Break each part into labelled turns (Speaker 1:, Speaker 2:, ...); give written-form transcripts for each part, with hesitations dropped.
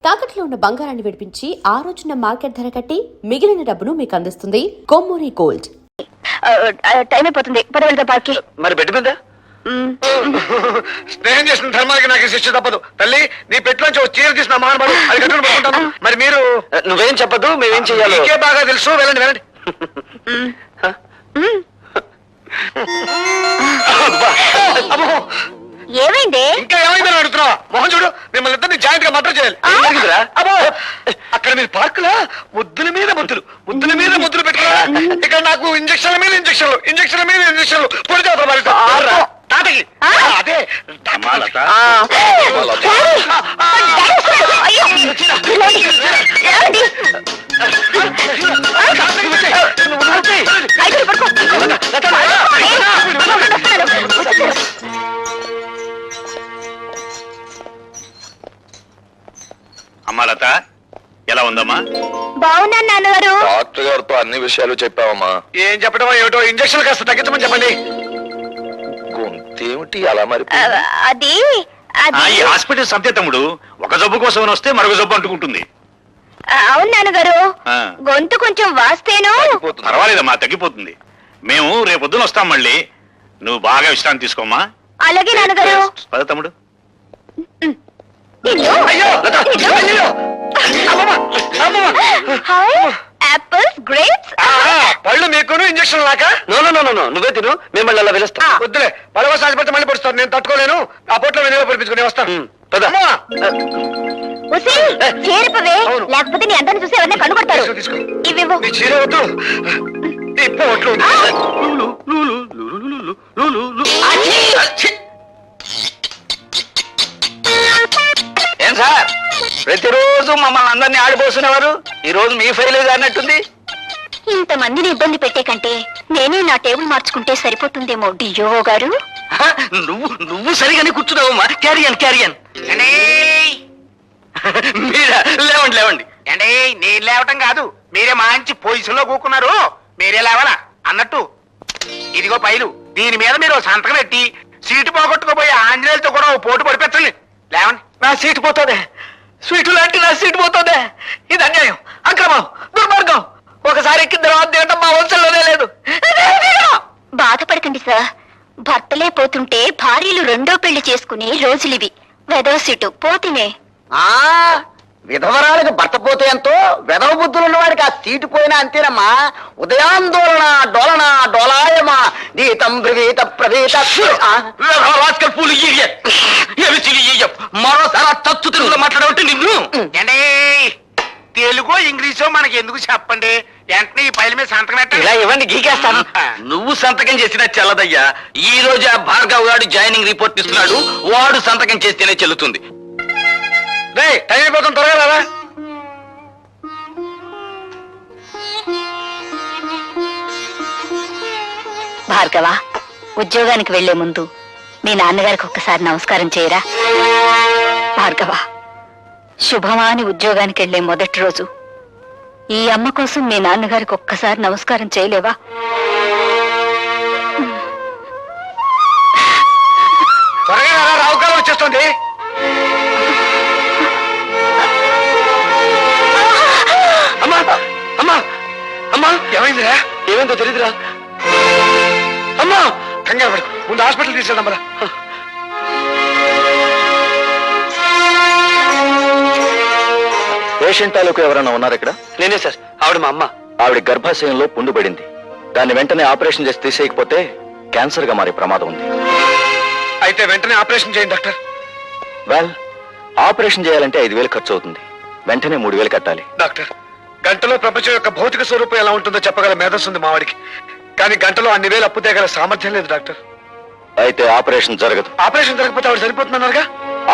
Speaker 1: తాకట్లో ఉన్న బంగారాన్ని విడిపించి ఆ రోజున మార్కెట్ ధర కట్టి మిగిలిన డబ్బును మీకు అందిస్తుంది కొమ్మూరి గోల్డ్.
Speaker 2: టైం అయిపోతుంది, పడవలదా పార్కి.
Speaker 3: మరి బెడ్ మీద స్నేహం చేసిన ధర్మానికి నాకు శిక్ష తప్పదు. తల్లి నీ పెట్టులోంచి ఒక చీర తీసిన మహానుభావుడు అది కట్టుకుని పడుకుంటాను. మరి మీరు నువ్వేం చెప్పదు, మేమేం చెయ్యాలి నీకే బాగా తెలుసు. వెళ్ళండి వెళ్ళండి.
Speaker 2: ఏమైంది?
Speaker 3: ఇంకా ఏమైందని అడుగుతున్నావా? మొహం చూడు, మిమ్మల్ని ఇద్దరిని జాయింట్ గా మటర్ చేయాలి. అబ్బో అక్కడ మీరు పార్కులా ముద్దుల మీద ముద్దులు పెట్టుకున్నా. ఇక్కడ నాకు ఇంజక్షన్ల మీద ఇంజక్షన్లు పొడి చేస్తారు. తాతకి అదే
Speaker 4: అమ్మా లత, ఎలా ఉందమ్మా?
Speaker 2: బాగున్నాను నాన్నగారు.
Speaker 5: డాక్టర్ గారితో అన్ని విషయాలు చెప్పావమ్మా?
Speaker 3: ఏం చెప్పడం ఏమిటో, ఇంజక్షన్ కాస్త తగ్గించమని చెప్పండి.
Speaker 5: గొంతేమిటి అలా మరి?
Speaker 2: అది
Speaker 4: ఈ హాస్పిటల్ సంతే తమ్ముడు, ఒక జబ్బు కోసం వస్తే మరొక జబ్బు అంటుకుంటుంది.
Speaker 2: అవును నాన్నగారు, గొంతు కొంచెం వాస్తేను.
Speaker 4: పర్వాలేదమ్మా, తగ్గిపోతుంది. మేము రేపొద్దున వస్తాం మళ్ళీ. నువ్వు బాగా విశ్రాంతి తీసుకోమ్మా.
Speaker 2: అలాగే నాన్నగారు.
Speaker 4: పద తమ్ముడు.
Speaker 2: Apples, grapes.
Speaker 3: పళ్ళు మీకును ఇంజక్షన్ లాక? నువ్వే తిను, మిమ్మల్ని అలా పిలుస్తా. వద్దులే, పడవ సాధిపడితే మళ్ళీ పడుస్తారు. నేను తట్టుకోలేను. ఆ పొట్లో వినియోగ పొడిపించుకుని వస్తాను.
Speaker 2: చేరిపవే, లేకపోతే నీ అందరిని చూసి ఎవరిని కనుగొడతారు. ఇవివ్వు.
Speaker 3: నీ చీర వద్దు, నీ పొట్లు.
Speaker 6: ఏం సార్, ప్రతిరోజు మమ్మల్ని అందరినీ ఆడిపోస్తున్నవారు ఈ రోజు మీ ఫైల్ అన్నట్టుంది.
Speaker 2: ఇంతమందిని ఇబ్బంది పెట్టే కంటే నేనే నా టేబుల్ మార్చుకుంటే సరిపోతుందేమో డియో గారు.
Speaker 6: నువ్వు సరిగానే కూర్చున్నావమ్మా. క్యారియన్ మీరా? లేవండి.
Speaker 3: అంటే నేను లేవటం కాదు, మీరే మంచి పొజిషన్ లో కూకున్నారు. మీరే లేవాలా అన్నట్టు. ఇదిగో పైలు, దీని మీద మీరు సంతకం పెట్టి సీటు పోగొట్టుకోబోయే ఆంజనేయులతో కూడా ఓ పోటు పడిపెట్టండి. లేవండి.
Speaker 6: నా సీటు పోతుందే, స్వీటు లాంటి నా సీటు పోతుందే. ఇది అన్యాయం, అక్రమం, దుర్మార్గం. ఒకసారి ఎక్కిన తర్వాత తినడం మా వంశంలోనే లేదు.
Speaker 2: బాధపడకండి సార్, భర్తలే పోతుంటే భార్యలు రెండో పెళ్లి చేసుకునే రోజులివి. వెదవ సీటు పోతినే.
Speaker 6: విధవరాలకు భర్త పోతే ఎంతో, వెధవ బుద్ధులు ఉన్నవాడికి ఆ సీటు పోయినా అంతేనమ్మా. ఉదయాందోళన డోలన డోలాయమా గీతం బ్రవీత ప్రవీత. మరోసారి తచ్చు తెలుగులో మాట్లాడబట్టి నిన్ను.
Speaker 3: తెలుగో ఇంగ్లీషో మనకి ఎందుకు చెప్పండి. వెంటనే ఈ పైల మీద సంతకం పెట్టండి.
Speaker 6: ఇలా ఇవ్వండి, గీకేస్తాను. నువ్వు సంతకం చేసినా చెల్లదయ్యా. ఈ రోజు ఆ భార్గవ్ గారు జాయినింగ్ రిపోర్ట్ ఇస్తున్నాడు. వాడు సంతకం చేస్తేనే చెల్లుతుంది.
Speaker 3: టైం అయిపోతుంది, త్వరగా రారా.
Speaker 2: భార్గవ, ఉద్యోగానికి వెళ్లే ముందు మీ నాన్నగారికి ఒక్కసారి నమస్కారం చేయరా. భార్గవ, శుభమాని ఉద్యోగానికి వెళ్లే మొదటి రోజు ఈ అమ్మ కోసం మీ నాన్నగారికి ఒక్కసారి నమస్కారం చేయలేవా?
Speaker 3: త్వరగా రారా, రావుకాలం వచ్చేస్తుంది. అమ్మా ఏమైందిరా?
Speaker 6: ఏమైందో తెలీదురా.
Speaker 3: అమ్మా కంగారు పడు, ముందు హాస్పిటల్ తీసుకెళ్దాం.
Speaker 5: పేషెంట్ తాలూకు ఎవరైనా ఉన్నారు ఇక్కడ?
Speaker 6: నేనే సార్, ఆవిడ మా అమ్మ.
Speaker 5: ఆవిడ గర్భాశయంలో పుండు పడింది. దాన్ని వెంటనే ఆపరేషన్ చేసి తీసేయకపోతే క్యాన్సర్ గా మారే ప్రమాదం ఉంది.
Speaker 3: అయితే వెంటనే ఆపరేషన్ చేయండి డాక్టర్.
Speaker 5: వెల్, ఆపరేషన్ చేయాలంటే 5,000 ఖర్చు అవుతుంది. వెంటనే 3,000 కట్టాలి.
Speaker 3: డాక్టర్, గంటలో ప్రపంచం యొక్క భౌతిక స్వరూపం ఎలా ఉంటుందో చెప్పగల మేధస్సు ఉంది మావాడికి. కానీ గంటలో అన్ని వేలు అప్పు తేగల సామర్థ్యం లేదు డాక్టర్.
Speaker 5: అయితే ఆపరేషన్ జరగదు.
Speaker 3: ఆపరేషన్ జరగకపోతే ఆవిడ సరిపోతున్నారుగా.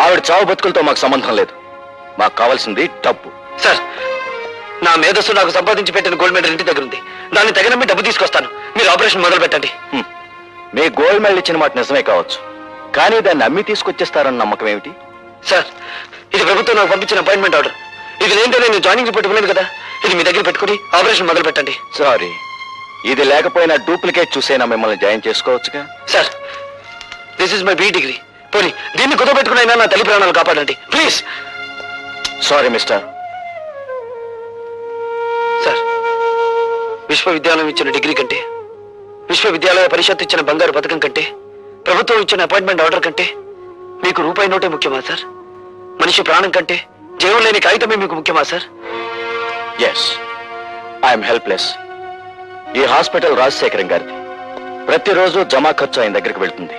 Speaker 5: ఆవిడ చావు బతుకులతో మాకు సంబంధం లేదు. మాకు కావాల్సింది డబ్బు.
Speaker 6: సార్, నా మేధస్సు నాకు సంపాదించి పెట్టిన గోల్డ్ మెడల్ ఇంటి దగ్గర ఉంది. దాన్ని తగినమ్మి డబ్బు తీసుకొస్తాను. మీరు ఆపరేషన్ మొదలు పెట్టండి.
Speaker 5: మీ గోల్డ్ మెడల్ ఇచ్చిన మాట నిజమే కావచ్చు, కానీ దాన్ని అమ్మి తీసుకొచ్చేస్తారన్న నమ్మకం ఏమిటి?
Speaker 6: సార్, ఇది ప్రభుత్వం నాకు పంపించిన అపాయింట్మెంట్ ఆర్డర్. ఇది లేదంటే నేను జాయినింగ్ రిపోర్ట్ ఇవ్వలేదు కదా. ఇది మీ దగ్గర పెట్టుకుని ఆపరేషన్ మొదలు పెట్టండి.
Speaker 5: సారీ, ఇది లేకపోయినా డూప్లికేట్ చూసైనా మిమ్మల్ని జాయిన్ చేసుకోవచ్చుగా.
Speaker 6: Sir, this is my B degree. పోనీ దీన్ని కుదపెట్టుకునైనా నా తల్లి ప్రాణాలు కాపాడండి ప్లీజ్.
Speaker 5: Sorry mister.
Speaker 7: సార్, విశ్వవిద్యాలయం ఇచ్చిన డిగ్రీ కంటే, విశ్వవిద్యాలయ పరిషత్ ఇచ్చిన బంగారు పథకం కంటే, ప్రభుత్వం ఇచ్చిన అపాయింట్మెంట్ ఆర్డర్ కంటే మీకు రూపాయి నోటే ముఖ్యమా సార్? మనిషి ప్రాణం కంటే జీవం లేని కాగితమే మీకు ముఖ్యమా సార్?
Speaker 5: Yes, I'm helpless. ఈ హాస్పిటల్ రాజశేఖరం గారిది. ప్రతిరోజు జమా ఖర్చు ఆయన దగ్గరికి వెళ్తుంది.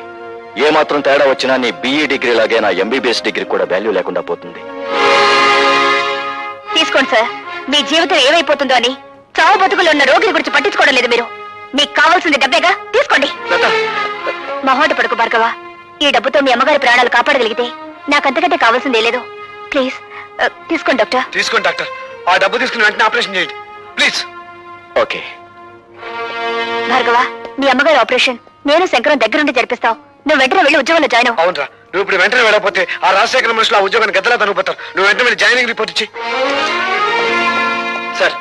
Speaker 5: ఏ మాత్రం తేడా వచ్చినా నీ BE డిగ్రీ లాగే నా MBBS డిగ్రీ కూడా వాల్యూ లేకుండా పోతుంది.
Speaker 2: తీసుకోండి సార్. మీ జీవితం ఏమైపోతుందో అని చావు బతుకులు ఉన్న రోగిని గురించి పట్టించుకోవడం లేదు మీరు. మీకు కావాల్సింది డబ్బేగా, తీసుకోండి. మొహోట పడుకు భార్గవ. ఈ డబ్బుతో మీ అమ్మగారి ప్రాణాలు కాపాడగలిగితే నాకంతకంటే కావాల్సిందే లేదు. ప్లీజ్ తీసుకోండి డాక్టర్.
Speaker 3: తీసుకోండి డాక్టర్. ఆ డబ్బు తీసుకుని వెంటనే ఆపరేషన్ చేయండి ప్లీజ్.
Speaker 5: ఓకే
Speaker 2: భార్గవ, మీ అమ్మగారి ఆపరేషన్ నేను శంకరం దగ్గరుండి జరిపిస్తావు. నువ్వు వెంటనే వెళ్ళి ఉద్యోగంలో జాయిన్ అవ్వు.
Speaker 3: అవునరా, నువ్వు ఇప్పుడు వెంటనే వెళ్ళకపోతే ఆ రాజశేఖర మనుషులు ఆ ఉద్యోగాన్ని గద్దలా తనుకుపోతారు. నువ్వు వెంటనే వెళ్ళి జాయినింగ్ రిపోర్ట్ ఇచ్చి.
Speaker 7: Sir,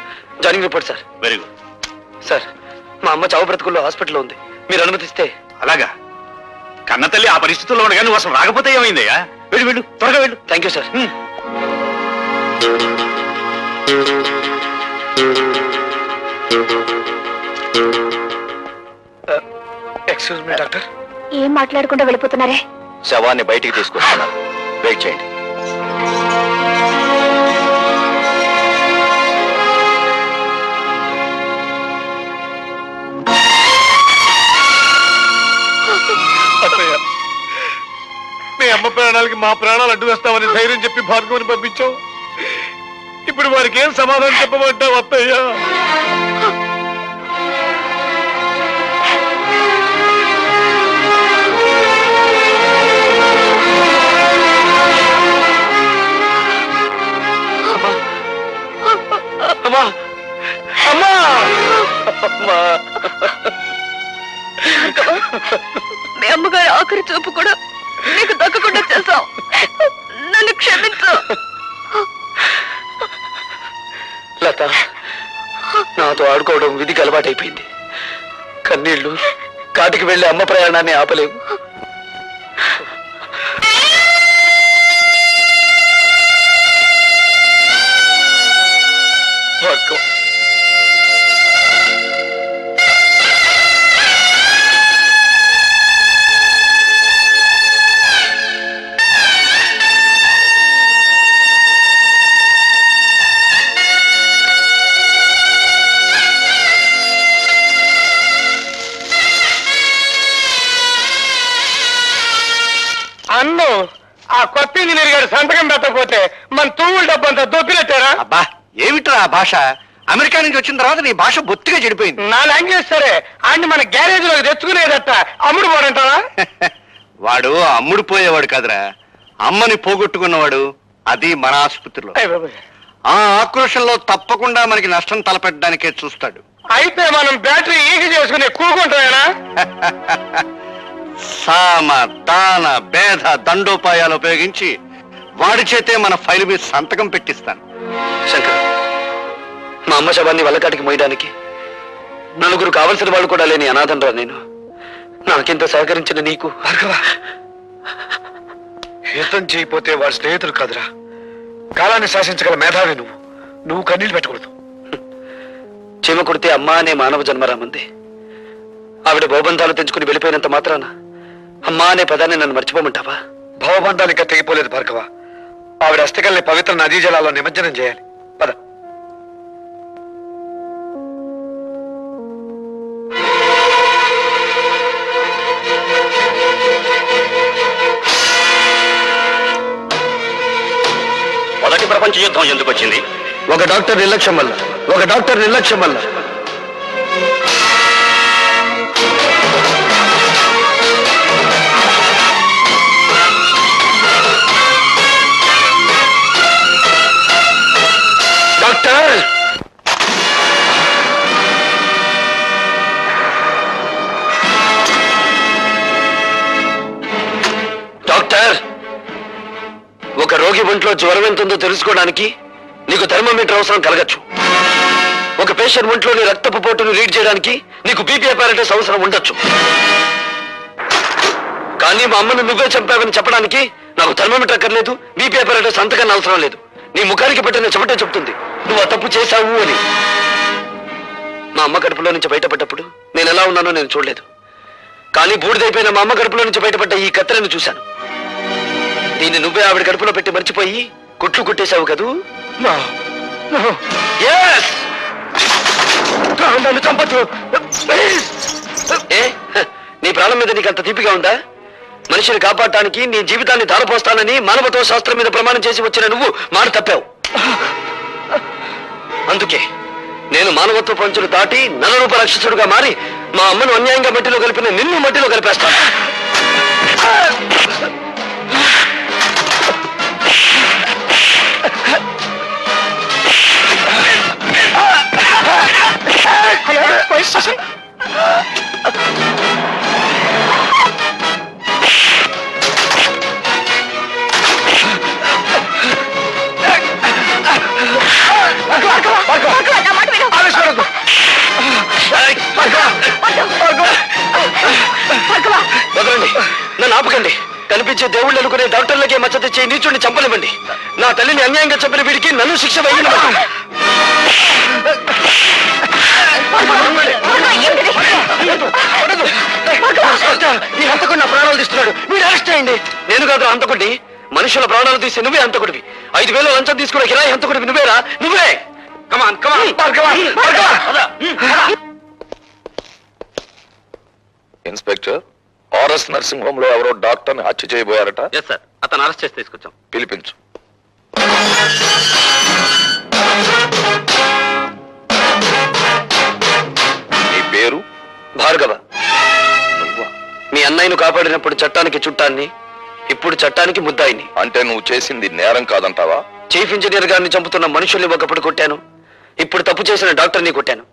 Speaker 7: joining report sir.
Speaker 4: Very good.
Speaker 7: Sir, మా అమ్మ చావు బ్రతుకుల్లో హాస్పిటల్లో ఉంది. మీరు అనుమతిస్తే.
Speaker 4: అలాగా? కన్న తల్లి ఆ పరిస్థితుల్లో ఉండగా నువ్వు అసలు రాకపోతే ఏమైందయ్యా? వెళ్ళు వెళ్ళు, త్వరగా వెళ్ళు.
Speaker 7: Thank you sir.
Speaker 3: Excuse me doctor.
Speaker 2: ఏం మాట్లాడకుండా వెళ్ళిపోతున్నారే?
Speaker 5: శవాన్ని బయటికి తీసుకొస్తున్నాను. వెయిట్ చేయండి.
Speaker 3: అత్తయ్య, మీ అమ్మ ప్రాణాలకి మా ప్రాణాలు అడ్డు వేస్తామని ధైర్యం చెప్పి భార్గవుని పంపించావు. ఇప్పుడు వారికి ఏం సమాధానం చెప్పమంటావు అత్తయ్య?
Speaker 7: అమ్మా, అమ్మా, అమ్మా.
Speaker 2: మీ అమ్మగారి ఆఖరి చూపు కూడా నీకు దక్కకుండా చేశావు. నన్ను క్షమించు.
Speaker 7: లత, నాతో ఆడుకోవడం విధికి అలవాటైపోయింది. కన్నీళ్లు కాటికి వెళ్లి అమ్మ ప్రయాణాన్ని ఆపలేవు.
Speaker 3: భార్గవ్, అన్ను ఆ కొత్త ఇంజనీర్ గారు సంతకం పెట్టకపోతే మన తూముల డబ్బంతా దొబ్బినట్టారా?
Speaker 8: అబ్బా, ఏమిట్రా ఆ భాష? అమెరికా నుంచి వచ్చిన తర్వాత నీ భాష బొత్తిగా చెడిపోయింది.
Speaker 3: నా లాంగ్వేజ్ సరే, ఆయన మన గ్యారేజ్ లోకి తెచ్చుకునేదట అమ్ముడు పోడంటారా?
Speaker 8: వాడు అమ్ముడు పోయేవాడు కాదురా, అమ్మని పోగొట్టుకున్నవాడు. అది మన ఆసుపత్రిలో. ఆ ఆక్రోషంలో తప్పకుండా మనకి నష్టం తలపెట్టడానికే చూస్తాడు.
Speaker 3: అయితే మనం బ్యాటరీ ఈగ చేసుకునే కూకుంటామేనా?
Speaker 8: సామ దాన భేద దండోపాయాలు ఉపయోగించి వాడి చేతే మన ఫైల్ మీద సంతకం పెట్టిస్తాను.
Speaker 7: శంకర్, మా అమ్మ శవాన్ని వల్లకాటికి మోయడానికి నలుగురు కావలసిన వాళ్ళు కూడా లేని అనాథనరా నేను. నాకింత సహకరించిన నీకు.
Speaker 3: భార్గవ, యుద్ధం చేయకపోతే వాడి స్నేహితులు కాదురా, కాలాన్ని శాసించగల మేధావి నువ్వు. నువ్వు కన్నీళ్ళు పెట్టకూడదు.
Speaker 7: చీమ కుడితే అమ్మ అనే మానవ జన్మరామంది. ఆవిడ భవబంధాలు తెంచుకుని వెళ్ళిపోయినంత మాత్రాన అమ్మా అనే పదాన్ని నన్ను మర్చిపోమంటావా?
Speaker 3: భవబంధాలు ఇంకా తెగిపోలేదు భార్గవ. ఆవిడ అస్థికల్ని పవిత్ర నదీ జలాల్లో నిమజ్జనం చేయాలి. పద.
Speaker 4: మొదటి ప్రపంచ యుద్ధం ఎందుకు వచ్చింది?
Speaker 7: ఒక డాక్టర్ నిర్లక్ష్యం వల్ల. ఒక డాక్టర్ నిర్లక్ష్యం వల్ల. డాక్టర్, డాక్టర్, ఒక రోగి ఒంట్లో జ్వరం ఎంతుందో తెలుసుకోవడానికి నీకు థర్మోమీటర్ అవసరం కలగచ్చు. ఒక పేషెంట్ ఒంట్లోని రక్తపు పోటును రీడ్ చేయడానికి నీకు బీపీ అపారటస్ అవసరం ఉండొచ్చు. కానీ మా అమ్మను నువ్వే చంపావని చెప్పడానికి నాకు థర్మోమీటర్ అక్కర్లేదు, బీపీ అపారటస్ అంతకన్నా అవసరం లేదు. నీ ముఖానికి పెట్టిన చెమటే చెప్తుంది నువ్వు ఆ తప్పు చేశావు అని. మా అమ్మ కడుపులో నుంచి బయటపడ్డప్పుడు నేను ఎలా ఉన్నానో నేను చూడలేదు. కానీ బూడిదైపోయిన మా అమ్మ కడుపులో నుంచి బయటపడ్డ ఈ కత్తెరను చూశాను. దీన్ని నువ్వే ఆవిడ కడుపులో పెట్టి మర్చిపోయి కుట్లు కుట్టేశావు కదూ? Yes! నన్ను చంపొద్దు. ఏ నీ ప్రాణం మీద నీకు అంత తీపిగా ఉందా? మనిషిని కాపాడటానికి నీ జీవితాన్ని ధారపోస్తానని మానవత్వ శాస్త్రం మీద ప్రమాణం చేసి వచ్చిన నువ్వు మాట తప్పావు. అందుకే నేను మానవత్వ పంచులు దాటి నరరూప రాక్షసుడుగా మారి మా అమ్మను అన్యాయంగా మట్టిలో కలిపిన నిన్ను మట్టిలో కలిపేస్తాను. వదలండి, నన్ను ఆపకండి. కనిపించే దేవుళ్ళు అనుకునే డాక్టర్లకే మచ్చ తెచ్చే నీచుడిని చంపనివ్వండి. నా తల్లిని అన్యాయంగా చంపిన వీడికి నన్ను శిక్ష వేయనివ్వండి. ఈ హంతకుడు నా ప్రాణాలు తీస్తున్నాడు, మీరు అరెస్ట్ చేయండి. నేను కాదు హంతకుడిని, మనుషుల ప్రాణాలు తీసి నువ్వే హంతకుడివి. 5,000 లంచం తీసుకునే కిరాయి హంతకుడివి నువ్వేరా? నువ్వే. కమాన్ కమాన్.
Speaker 5: ఇన్స్పెక్టర్, ఆర్ఎస్ నర్సింగ్ హోమ్ లో ఎవరో డాక్టర్ ని హత్య చేయబోయారట.
Speaker 7: ఎస్ సార్, అతను అరెస్ట్ చేసి తీసుకొచ్చాం.
Speaker 5: పిలిపించు. నీ పేరు?
Speaker 7: భార్గవ. మీ అన్నయ్యను కాపాడినప్పుడు చట్టానికి చుట్టాన్ని, ఇప్పుడు చట్టానికి ముద్దాయిని.
Speaker 5: అంటే నువ్వు చేసింది నేరం కాదంటావా?
Speaker 7: చీఫ్ ఇంజనీర్ గారిని చంపుతున్న మనుషుల్ని ఒకప్పుడు కొట్టాను, ఇప్పుడు తప్పు చేసిన డాక్టర్ని కొట్టాను.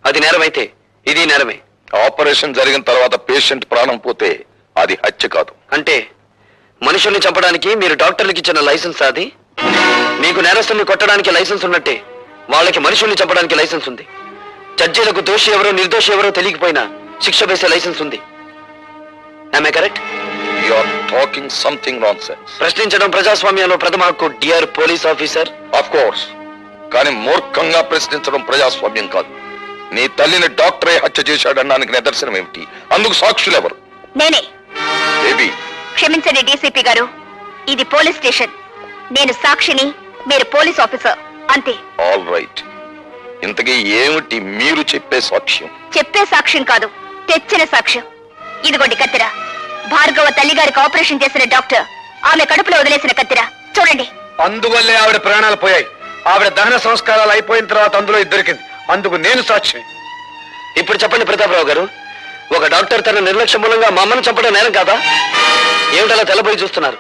Speaker 7: అది నేరమైతే ఇది నేరమే.
Speaker 5: ఆపరేషన్ జరిగిన తర్వాత పేషెంట్ ప్రాణం పోతే అది హత్య కాదు.
Speaker 7: అంటే మనుషుల్ని చంపడానికి మీరు డాక్టర్లకు ఇచ్చిన లైసెన్స్ అది? మీకు నేరస్తుల్ని కొట్టడానికి లైసెన్స్ ఉన్నట్టే వాళ్ళకి మనుషుల్ని చంపడానికి లైసెన్స్ ఉంది. జడ్జీలకు దోషి ఎవరో నిర్దోషి ఎవరో తెలియకపోయినా శిక్ష వేసే లైసెన్స్ ఉంది. Am I correct?
Speaker 5: You are talking something nonsense.
Speaker 7: ప్రశ్నించడం ప్రజాస్వామ్యంలో ప్రథమ హక్కు, dear police officer.
Speaker 5: Of course. కానీ మూర్ఖంగా ప్రశ్నించడం ప్రజాస్వామ్యం కాదు. నీ తల్లిని డాక్టరే హత్య చేశాడనడానికి నిదర్శనం ఏమిటి? అందుకు సాక్షులు ఎవరు?
Speaker 2: నేనే.
Speaker 5: బేబీ,
Speaker 2: క్షమించండి డీసీపీ గారు, ఇది పోలీస్ స్టేషన్. నేను సాక్షిని, మీరు పోలీస్ ఆఫీసర్, అంతే.
Speaker 5: All right. ఇంతకీ ఏమిటి మీరు చెప్పే సాక్ష్యం?
Speaker 2: చెప్పే సాక్ష్యం కాదు, తెచ్చిన సాక్ష్యం. ఇదిగోండి కత్తిర. భార్గవ తల్లిగారికి ఆపరేషన్ చేసిన డాక్టర్ ఆమె కడుపులో వదిలేసిన కత్తిర చూడండి.
Speaker 3: అందువల్లే ఆవిడ ప్రాణాలు పోయాయి. ఆవిడ దహన సంస్కారాలు అయిపోయిన తర్వాత అందులో ఇది దొరికింది. అందుకు నేను సాక్షి.
Speaker 7: ఇప్పుడు చెప్పండి ప్రతాపరావు గారు, ఒక డాక్టర్ తన నిర్లక్ష్యం మూలంగా మా అమ్మను చంపడం నేరం కాదా? ఏమిటలా తెల్లబోయి చూస్తున్నారు?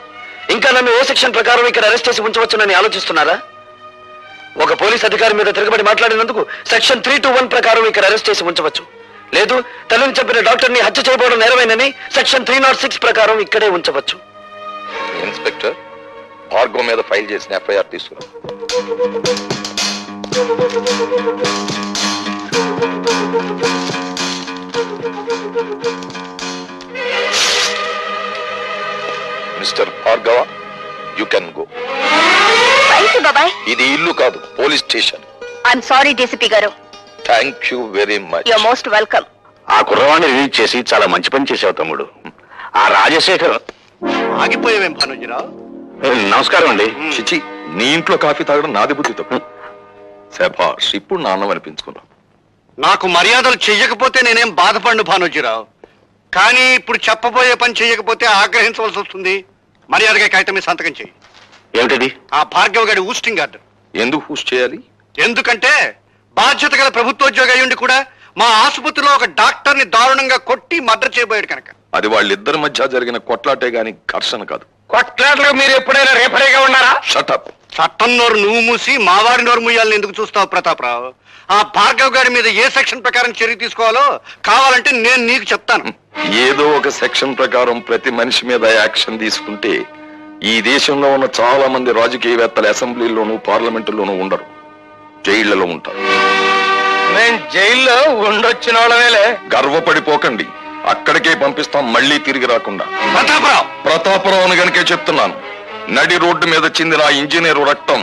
Speaker 7: ఇంకా నన్ను ఏ సెక్షన్ ప్రకారం ఇక్కడ అరెస్ట్ చేసి ఉంచవచ్చునని ఆలోచిస్తున్నారా? ఒక పోలీస్ అధికారి మీద తిరగబడి మాట్లాడినందుకు సెక్షన్ 321 ప్రకారం ఇక్కడ అరెస్ట్ చేసి ఉంచవచ్చు. లేదు, తల్లిని చంపిన డాక్టర్ని హత్య చేయబోవడం నేరమేనని సెక్షన్ 306 ప్రకారం ఇక్కడే ఉంచవచ్చు.
Speaker 5: ఇన్స్పెక్టర్, భార్గవ్ మీద ఫైల్ చేసిన ఎఫ్ఐఆర్ తీసుకురా. Mister Bhargava, you can go.
Speaker 2: బాబాయ్,
Speaker 5: ఇది ఇల్లు కాదు, police station.
Speaker 2: I'm sorry DCP గారు.
Speaker 5: Thank you very much.
Speaker 2: You're most welcome.
Speaker 4: ఆ కుర్రవాణ్ణి రిలీజ్ చేసి చాలా మంచి పని చేసావు తమ్ముడు. ఆ రాజశేఖర్.
Speaker 8: ఆగిపోయావేం భానుజీరావు?
Speaker 4: నమస్కారం అండి.
Speaker 5: చిచి, నీ ఇంట్లో కాఫీ తాగడం నాది బుద్ధి తప్పు. శభాష్, ఇప్పుడు నాన్నం అనిపించుకున్నావు.
Speaker 8: నాకు మర్యాదలు చెయ్యకపోతే నేనేం బాధపడను భానుజీరావు, కానీ ఇప్పుడు చెప్పబోయే పని చెయ్యకపోతే ఆగ్రహించవలసి వస్తుంది. మర్యాదగా కాగితం మీద సంతకం చెయ్యి.
Speaker 4: ఏమిటది?
Speaker 8: ఆ భార్గవ్ గారి ఊస్టింగ్ ఆర్డర్.
Speaker 5: ఎందుకు హూస్ చేయాలి?
Speaker 8: ఎందుకంటే బాధ్యత గల ప్రభుత్వోద్యోగి అయ్యుండి కూడా మా ఆసుపత్రిలో ఒక డాక్టర్ ని దారుణంగా కొట్టి మర్డర్ చేయబోయాడు కనుక.
Speaker 5: అది వాళ్ళిద్దరి మధ్య జరిగిన కొట్లాటే గాని ఘర్షణ కాదు.
Speaker 3: కొట్లాటలకు మీరు ఎప్పుడైనా రేపరేగా ఉన్నారా?
Speaker 5: షటప్.
Speaker 8: చట్టం నోరు నువ్వు మూసి మావాడి నోరు మూయాలని ఎందుకు చూస్తావు ప్రతాపరావు? ఆ భార్గవ్ గారి మీద ఏ సెక్షన్ ప్రకారం చర్య తీసుకోవాలో కావాలంటే నేను నీకు చెప్తాను.
Speaker 5: ఏదో ఒక సెక్షన్ ప్రకారం ప్రతి మనిషి మీద యాక్షన్ తీసుకుంటే ఈ దేశంలో ఉన్న చాలా మంది రాజకీయవేత్తలు అసెంబ్లీలోనూ పార్లమెంటులోనూ ఉండరు, జైళ్లలో ఉంటారు.
Speaker 3: నేను జైల్లో ఉండొచ్చిన వాళ్ళవేలే.
Speaker 5: గర్వపడిపోకండి, అక్కడికే పంపిస్తాం, మళ్ళీ తిరిగి రాకుండా.
Speaker 8: ప్రతాపరావు
Speaker 5: ప్రతాపరావుని గనుకే చెప్తున్నాను. నడి రోడ్డు మీద చిందిన ఆ ఇంజనీరు రక్తం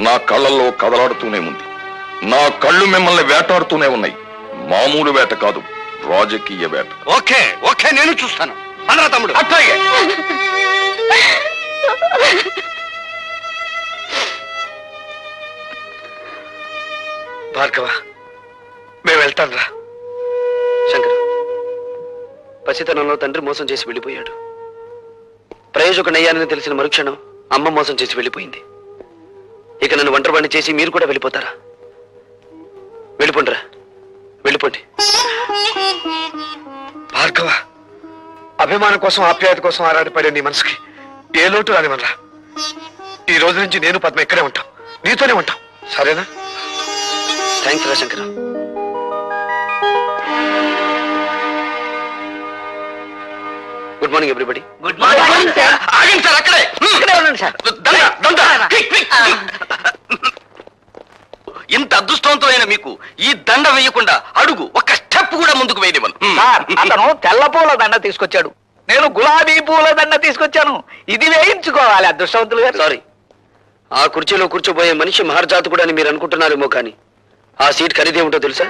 Speaker 9: నా కళ్ళల్లో కదలాడుతూనే ఉంది. నా కళ్ళు మిమ్మల్ని వేటాడుతూనే ఉన్నాయి. మామూలు వేట కాదు, రాజకీయ వేట.
Speaker 8: ఓకే ఓకే, నేను చూస్తాను. అనరా తమ్ముడు.
Speaker 3: అట్లాగే. భార్గవ, మేము వెళ్తాం రా.
Speaker 7: శంకర్, పసితనంలో తండ్రి మోసం చేసి వెళ్ళిపోయాడు. ప్రయోజకుడయ్యానని తెలిసిన మరుక్షణం అమ్మ మోసం చేసి వెళ్ళిపోయింది. ఇక నన్ను ఒంటరివాణ్ణి చేసి మీరు కూడా వెళ్ళిపోతారా? వెళ్ళిపోండిరా, వెళ్ళిపోండి.
Speaker 3: భార్గవ, అభిమానం కోసం ఆప్యాయత కోసం ఆరాటపడే నీ మనసుకి ఏ లోటు రానివనరా. ఈ రోజు నుంచి నేను పద్మ ఇక్కడే ఉంటాం, నీతోనే ఉంటాం, సరేనా?
Speaker 7: థ్యాంక్స్ రా Shankar. Good morning everybody.
Speaker 3: Good morning sir. ఆగండి సార్, అక్కడే
Speaker 6: ఉండండి సార్.
Speaker 3: దండ, దండ.
Speaker 6: ఇంత అదృష్టవంతమైన మీకు ఈ దండ వేయకుండా అడుగు ఒక్క స్టెప్ కూడా ముందుకు వేయనివ్వను.
Speaker 10: సార్, అతను తెల్ల పూల దండ తీసుకొచ్చాడు, నేను గులాబీ పూల దండ తీసుకొచ్చాను. ఇది వేయించుకోవాలి అదృష్టవంతులు గారు.
Speaker 7: సారీ, ఆ కుర్చీలో కూర్చోబోయే మనిషి మహర్జాతకుడు అని మీరు అనుకుంటున్నారేమో కానీ ఆ సీట్ ఖరీదేమిటో తెలుసా?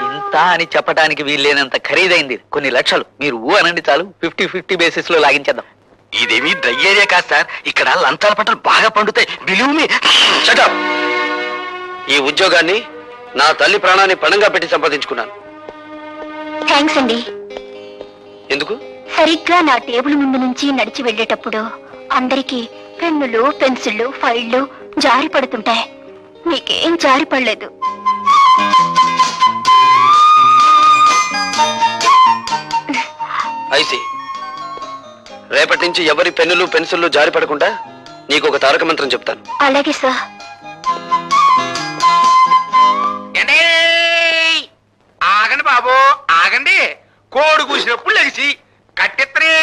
Speaker 10: ఇంత అని చెప్పడానికి వీల్లేనంత ఖరీదైంది. కొన్ని లక్షలు. మీరు ఊ అనండి చాలు, 50-50 బేసిస్ లో లాగించేద్దాం.
Speaker 6: ఇదేమీ డ్రై ఏరియా కాదు సార్. ఇక్కడ లంచాల పంటలు బాగా పండుతాయి. Believe me.
Speaker 7: Shut up. ఈ ఉద్యోగాన్ని నా తల్లి ప్రాణాన్ని పణంగా పెట్టి సంపాదించుకున్నాను.
Speaker 2: థ్యాంక్స్ అండి.
Speaker 7: ఎందుకు?
Speaker 2: సరిగ్గా నా టేబుల్ ముందు నుంచి నడిచి వెళ్ళేటప్పుడు అందరికీ పెన్నులు, పెన్సిళ్ళు, ఫైళ్లు జారి పడుతుంటాయి. మీకేం జారి పడలేదు.
Speaker 7: ఐసి, రేపటి నుంచి ఎవరి పెన్నులు పెన్సిళ్ళు జారి పడకుండా నీకు ఒక తారక మంత్రం చెప్తాను.
Speaker 2: అలాగే సార్.
Speaker 3: ఆగండి బాబు, ఆగండి. కోడి కూసినప్పుడు లెగిసి కట్టెత్తనే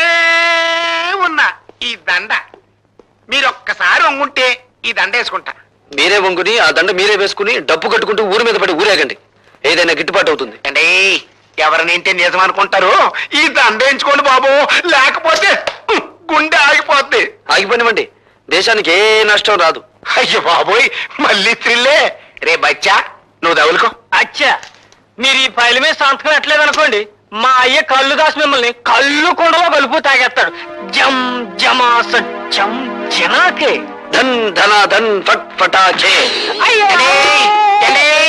Speaker 3: ఉన్న ఈ దండ మీరు ఒక్కసారి వంగుంటే ఈ దండ వేసుకుంటా.
Speaker 7: మీరే వంగుని ఆ దండ మీరే వేసుకుని డబ్బు కట్టుకుంటూ ఊరి మీద పడి ఊరేగండి. ఏదైనా గిట్టుబాటు అవుతుంది.
Speaker 3: అండి, ఎవరినింటే నిజం అనుకుంటారు. ఈ దండ వేయించుకోండి బాబు, లేకపోతే గుండె ఆగిపోద్ది.
Speaker 7: ఆగిపోనివ్వండి, దేశానికి ఏ నష్టం రాదు.
Speaker 3: అయ్యో బాబోయ్, మళ్ళీ త్రిల్లే. రే బచ్చా, నువ్వు తగులుకో.
Speaker 10: అచ్చా, మీరు ఈ ఫైల్ మీద సంతకం ఎట్లేదు అనుకోండి, మా అయ్య కళ్ళు దాసి మిమ్మల్ని కళ్ళు కొండలో కలుపు తాగేస్తాడు. జమ్ జమా సత్యం జనాకే
Speaker 7: ధన్ ధన ధన్ ఫట్ ఫటాచే.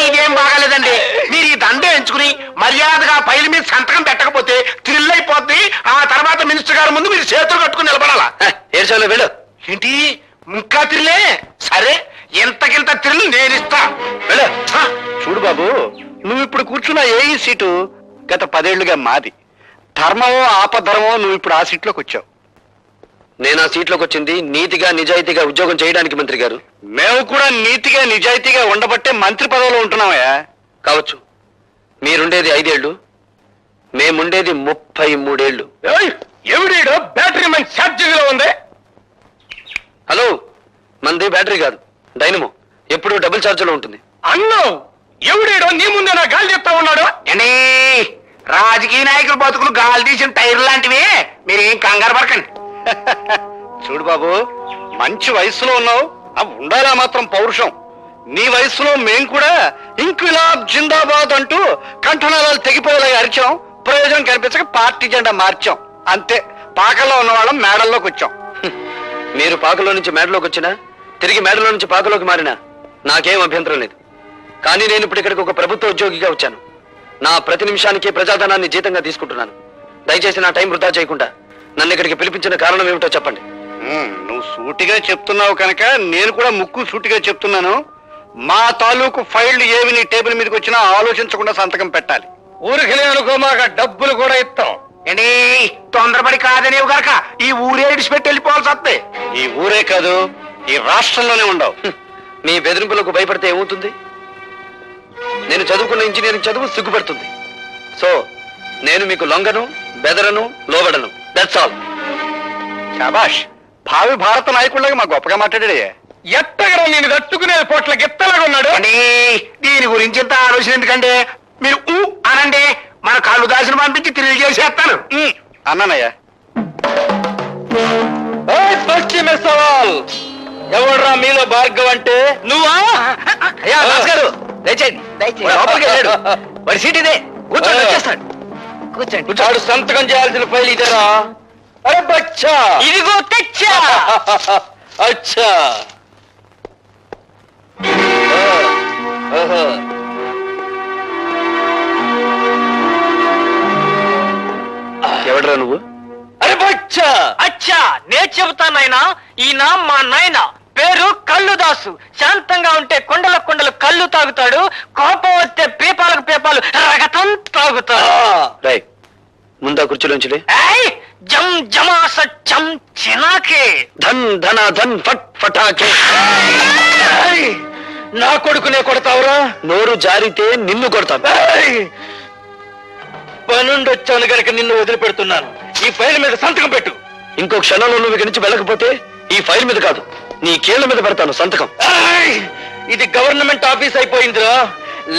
Speaker 3: ఇదేం బాగాలేదండి. మీరు ఈ దండ ఎంచుకుని మర్యాదగా పైల మీద సంతకం పెట్టకపోతే థ్రిల్ అయిపోద్ది. ఆ తర్వాత మినిస్టర్ గారి ముందు మీరు చేతులు కట్టుకుని నిలబడాలా.
Speaker 7: ఏడ్చాలో వెళ్ళు.
Speaker 3: ఏంటి ఇంకా థ్రిల్లే? సరే, ఎంతకింత థ్రిల్ నేను ఇస్తా.
Speaker 8: వెళ్ళు. చూడు బాబు, నువ్వు ఇప్పుడు కూర్చున్న ఏ సీటు గత 10 ఏళ్లుగా మాది. ధర్మమో ఆపధర్మమో నువ్వు ఇప్పుడు ఆ సీట్లోకి వచ్చావు.
Speaker 7: నేను ఆ సీట్లోకి వచ్చింది నీతిగా నిజాయితీగా ఉద్యోగం చేయడానికి మంత్రి గారు.
Speaker 8: మేము కూడా నీతిగా నిజాయితీగా ఉండబట్టే మంత్రి పదవిలో ఉంటున్నామయ్యా.
Speaker 7: కావచ్చు, మీరుండేది 5 ఏళ్ళు, మేముండేది 33 ఏళ్ళు.
Speaker 3: ఎవడీడో బ్యాటరీ మన ఛార్జింగ్ లో ఉంది.
Speaker 7: హలో, మంది బ్యాటరీ కాదు, డైనమో. ఎప్పుడు డబుల్ ఛార్జ్ లో ఉంటుంది.
Speaker 3: అన్నో, ఎవడీడో నీ ముందే నా గాలి చెప్తా ఉన్నాడు. అండి, రాజకీయ నాయకులు బతుకులు గాలి తీసిన టైర్ లాంటివి. మీరేం కంగారు పడకండి.
Speaker 8: చూడు బాబు, మంచి వయసులో ఉన్నావు, ఉండాలా మాత్రం పౌరుషం. నీ వయసులో మేం కూడా ఇంక్విలాబ్ జిందాబాద్ అంటూ కంఠనాళాలు తెగిపోయేలా అరిచాం. ప్రయోజనం కనిపించక పార్టీ జెండా మార్చాం. అంతే, పాకల్లో ఉన్న వాళ్ళం మేడల్లోకి వచ్చాం.
Speaker 7: మీరు పాకలో నుంచి మేడలోకి వచ్చినా, తిరిగి మేడలో నుంచి పాకలోకి మారినా నాకేం అభ్యంతరం లేదు. కానీ నేను ఇప్పుడు ఇక్కడికి ఒక ప్రభుత్వ ఉద్యోగిగా వచ్చాను. నా ప్రతి నిమిషానికి ప్రజాధనాన్ని జీతంగా తీసుకుంటున్నాను. దయచేసి నా టైం వృధా చేయకుండా నన్ను ఇక్కడికి పిలిపించిన కారణం ఏమిటో చెప్పండి.
Speaker 8: నువ్వు సూటిగా చెప్తున్నావు కనుక నేను కూడా ముక్కు సూటిగా చెప్తున్నాను. మా తాలూకు ఫైళ్లు ఏవి నీ టేబుల్ మీదకి వచ్చినా ఆలోచించకుండా సంతకం పెట్టాలి.
Speaker 3: ఊరికి అనుకో, మాకు డబ్బులు కూడా ఇస్తాం. ఏంటి తొందరపడి కాదనేవు గనక ఈ ఊరే ఇడిచిపెట్టి వెళ్ళిపోవాల్సి వస్తే.
Speaker 8: ఈ ఊరే కాదు, ఈ రాష్ట్రంలోనే ఉండవు.
Speaker 7: మీ బెదిరింపులకు భయపడితే ఏమవుతుంది? నేను చదువుకున్న ఇంజనీరింగ్ చదువు సిగ్గుపడుతుంది. సో నేను మీకు లొంగను, బెదరను, లోబడను. That's all.
Speaker 8: శాబాష్, భావి భారత నాయకుడిలాగా మా గొప్పగా మాట్లాడాడే.
Speaker 3: ఎట్టగరా నేను తట్టుకునే పొట్ల గిత్తలాగా ఉన్నాడు. దీని గురించి ఇంత ఆలోచన ఎందుకంటే మీరు ఊ అనండి, మన కాళ్ళు దాసిన పంపించి తిరిగి చేసేస్తాను.
Speaker 8: అన్నానయ్యా.
Speaker 3: పశ్చిమ సవాల్
Speaker 10: ఎవడ్రా మీలో భార్గవ్ అంటే? నువ్వా?
Speaker 7: అయ్యా గారు దయచేయండి. వాడు లోపలికి వెళ్ళాడు. వాడి సీట్ ఇదే, కూర్చోండి, వచ్చేస్తాడు. కూర్చోండి.
Speaker 10: వాడు సంతకం చేయాల్సిన ఫైల్ ఇదేరా? అరే బచ్చా, ఇదిగో తెచ్చా. అచ్చా,
Speaker 7: ఎవడరా నువ్వు?
Speaker 10: అరే బచ్చా. అచ్చా, నేను చెబుతానైనా. ఈయన మా నాయన, పేరు కళ్ళుదాసు. శాంతంగా ఉంటే కొండల కొండలు కళ్ళు తాగుతాడు, కోపం వస్తే పీపాలకు పీపాలు రగతం తాగుతాడు.
Speaker 7: రై, ముందా కుర్చీలోంచి
Speaker 10: జం జమాస చం చినాకే
Speaker 7: ధన్ ధన ధన్ ఫట్ ఫటాకే.
Speaker 10: నా కొడుకునే కొడతావురా?
Speaker 7: నోరు జారితే నిన్ను కొడతాను.
Speaker 10: పనుండొచ్చాను గనక నిన్ను వదిలిపెడుతున్నాను. ఈ ఫైల్ మీద సంతకం పెట్టు.
Speaker 7: ఇంకో క్షణంలో నువ్వు ఇక్కడి నుంచి వెళ్ళకపోతే ఈ ఫైల్ మీద కాదు, నీ కీళ్ల మీద పెడతాను సంతకం.
Speaker 10: ఇది గవర్నమెంట్ ఆఫీస్ అయిపోయిందిరా,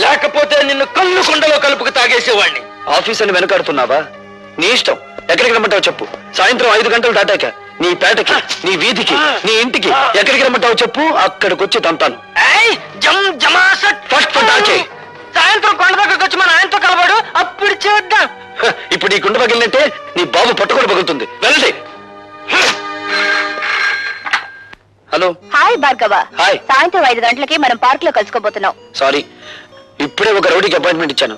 Speaker 10: లేకపోతే నిన్ను కళ్ళు కొండలో కలుపుకు తాగేసేవాడిని.
Speaker 7: ఆఫీస్ అని వెనకాడుతున్నావా? నీ ఇష్టం, ఎక్కడికి రమ్మంటావు చెప్పు. సాయంత్రం 5 గంటలు దాటాక నీ పేటకి, నీ వీధికి, నీ ఇంటికి ఎక్కడికి రమ్మంటావు చెప్పు, అక్కడికి వచ్చి తంతాను.
Speaker 10: సాయంత్రం కొండ దగ్గరకు వచ్చి మన ఆయనతో కలవాడు, అప్పుడు చేద్దాం.
Speaker 7: ఇప్పుడు ఈ కుండ పగిలినట్టే నీ బాబు పట్టుకొని పగులుతుంది. వెళ్ళండి. హలో.
Speaker 2: హాయ్ భార్గవ.
Speaker 7: హాయ్.
Speaker 2: సాయంత్రం 5 గంటలకి మనం పార్క్ లో కలుసుకోబోతున్నాం.
Speaker 7: సారీ, ఇప్పుడే ఒక రౌడీకి అపాయింట్మెంట్ ఇచ్చాను.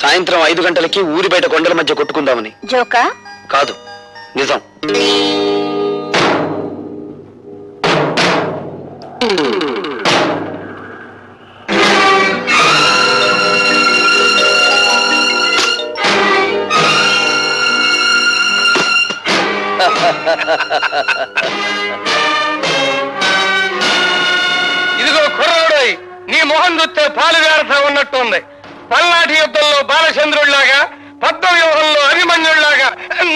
Speaker 7: సాయంత్రం 5 గంటలకి ఊరి బయట కొండల మధ్య కొట్టుకుందామని.
Speaker 2: జోకా?
Speaker 7: కాదు, నిజం.
Speaker 10: ఇదిగో కుర్రాడోయ్, నీ మొహం చూస్తే పాలు వేరతా ఉన్నట్టుంది. పల్నాటి యుద్ధంలో బాలచంద్రుడిలాగా, పద్మవ్యూహంలో అభిమన్యుడిలాగా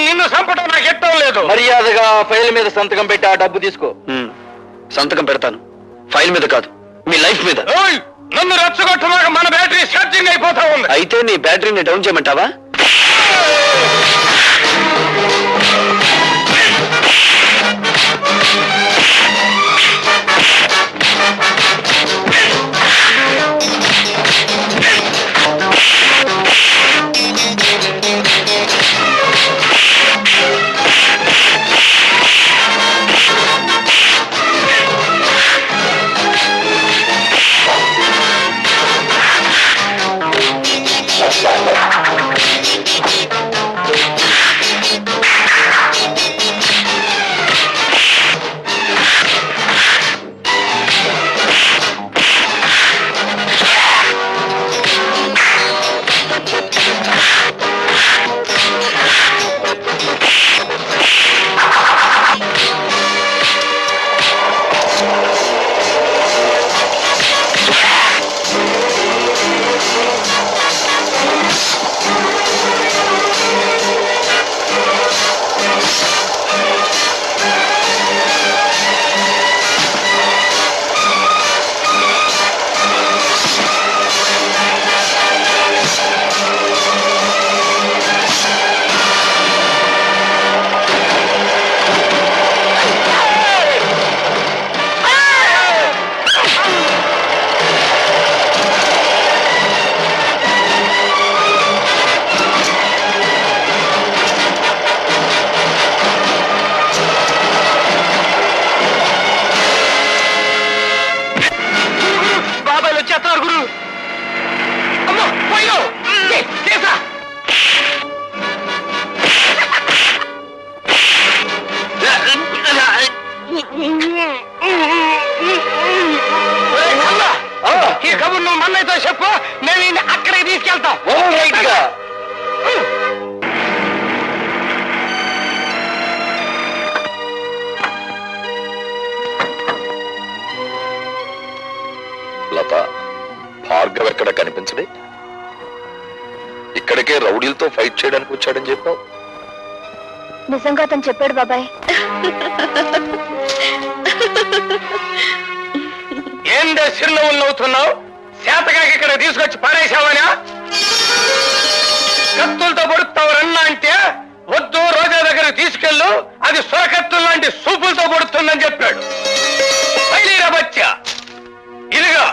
Speaker 10: నిన్ను చంపడం నాకు ఎట్టం లేదు. మర్యాదగా ఫైల్ మీద సంతకం పెట్టి ఆ డబ్బు తీసుకో.
Speaker 7: సంతకం పెడతాను, ఫైల్ మీద కాదు, మీ లైఫ్ మీద.
Speaker 10: నన్ను రెచ్చగొట్టమాక, మన బ్యాటరీ ఛార్జింగ్ అయిపోతా ఉంది.
Speaker 7: అయితే నీ బ్యాటరీని డౌన్ చేయమంటావా?
Speaker 10: ఈ కబుర్ నువ్వు మన్నైతో చెప్పు, మేము అక్కడికి తీసుకెళ్తాం.
Speaker 9: లత, భార్గవ్ ఎక్కడ కనిపించడే? ఇక్కడికే రౌడీలతో ఫైట్ చేయడానికి వచ్చాడని చెప్పావు.
Speaker 2: నిజంగా అతను చెప్పాడు బాబాయ్.
Speaker 10: ఏందే చిరునవ్వులు నవ్వుతున్నావు? శాతకాకి ఇక్కడ తీసుకొచ్చి పారేశావనా? కత్తులతో పొడుస్తావు రన్నా అంటే వద్దు, రోజా దగ్గర తీసుకెళ్ళు, అది సొరకత్తులు లాంటి సూపులతో పొడుతుందని చెప్పాడు. ఇదిగా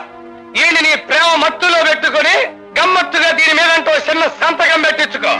Speaker 10: ఈయన నీ ప్రేమ మత్తులో పెట్టుకుని గమ్మత్తుగా దీని మీదంటూ చిన్న సంతకం పెట్టించుకో.